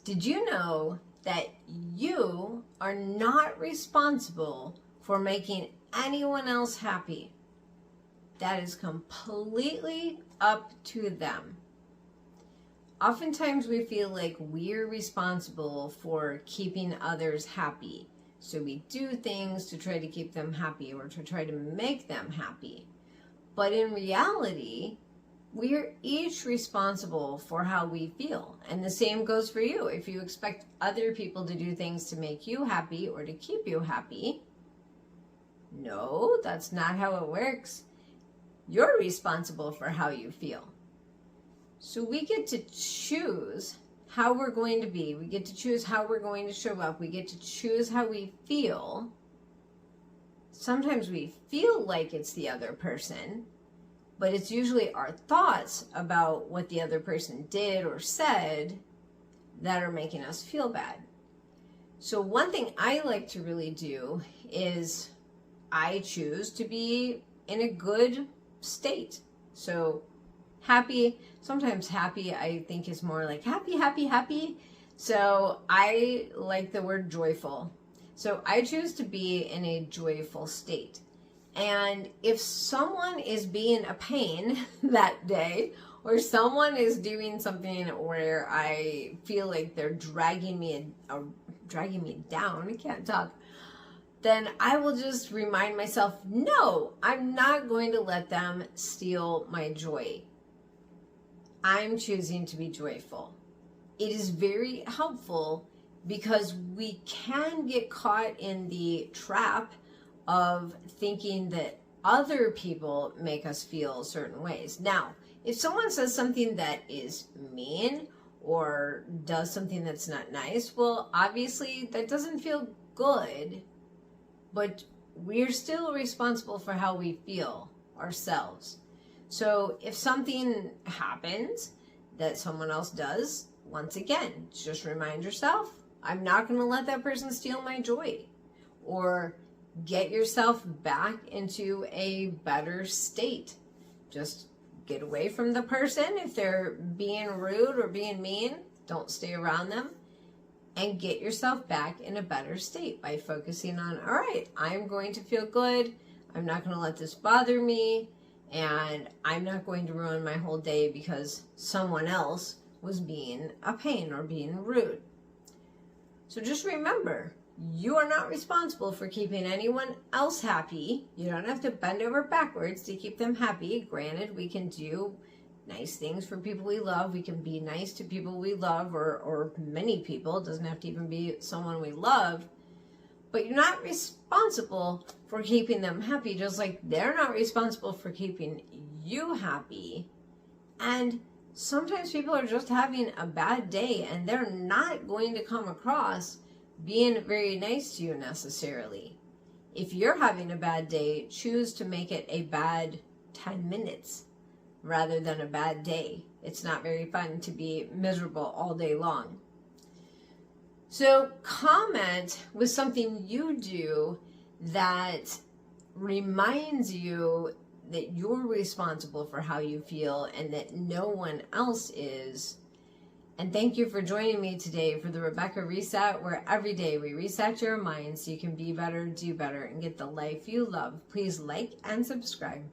Did you know that you are not responsible for making anyone else happy? That is completely up to them. Oftentimes we feel like we're responsible for keeping others happy. So we do things to try to keep them happy or to try to make them happy. But in reality, we are each responsible for how we feel. And the same goes for you. If you expect other people to do things to make you happy or to keep you happy, no, that's not how it works. You're responsible for how you feel. So we get to choose how we're going to be. We get to choose how we're going to show up. We get to choose how we feel. Sometimes we feel like it's the other person, but it's usually our thoughts about what the other person did or said that are making us feel bad. So one thing I like to really do is I choose to be in a good state. So happy, sometimes happy I think is more like happy, happy, happy. So I like the word joyful. So I choose to be in a joyful state. And if someone is being a pain that day, or someone is doing something where I feel like they're dragging me down, I can't talk, then I will just remind myself, no, I'm not going to let them steal my joy. I'm choosing to be joyful. It is very helpful because we can get caught in the trap of thinking that other people make us feel certain ways. Now, if someone says something that is mean or does something that's not nice, well, obviously that doesn't feel good, but we're still responsible for how we feel ourselves. So if something happens that someone else does, once again, just remind yourself, I'm not going to let that person steal my joy. Or get yourself back into a better state. Just get away from the person. If they're being rude or being mean, don't stay around them. And get yourself back in a better state by focusing on, all right, I'm going to feel good. I'm not going to let this bother me. And I'm not going to ruin my whole day because someone else was being a pain or being rude. So just remember, you are not responsible for keeping anyone else happy. You don't have to bend over backwards to keep them happy. Granted, we can do nice things for people we love. We can be nice to people we love or many people. It doesn't have to even be someone we love. But you're not responsible for keeping them happy, just like they're not responsible for keeping you happy. And sometimes people are just having a bad day and they're not going to come across being very nice to you necessarily. If you're having a bad day, choose to make it a bad 10 minutes rather than a bad day. It's not very fun to be miserable all day long. So comment with something you do that reminds you that you're responsible for how you feel and that no one else is. And thank you for joining me today for the Rebecca Reset, where every day we reset your mind so you can be better, do better, and get the life you love. Please like and subscribe.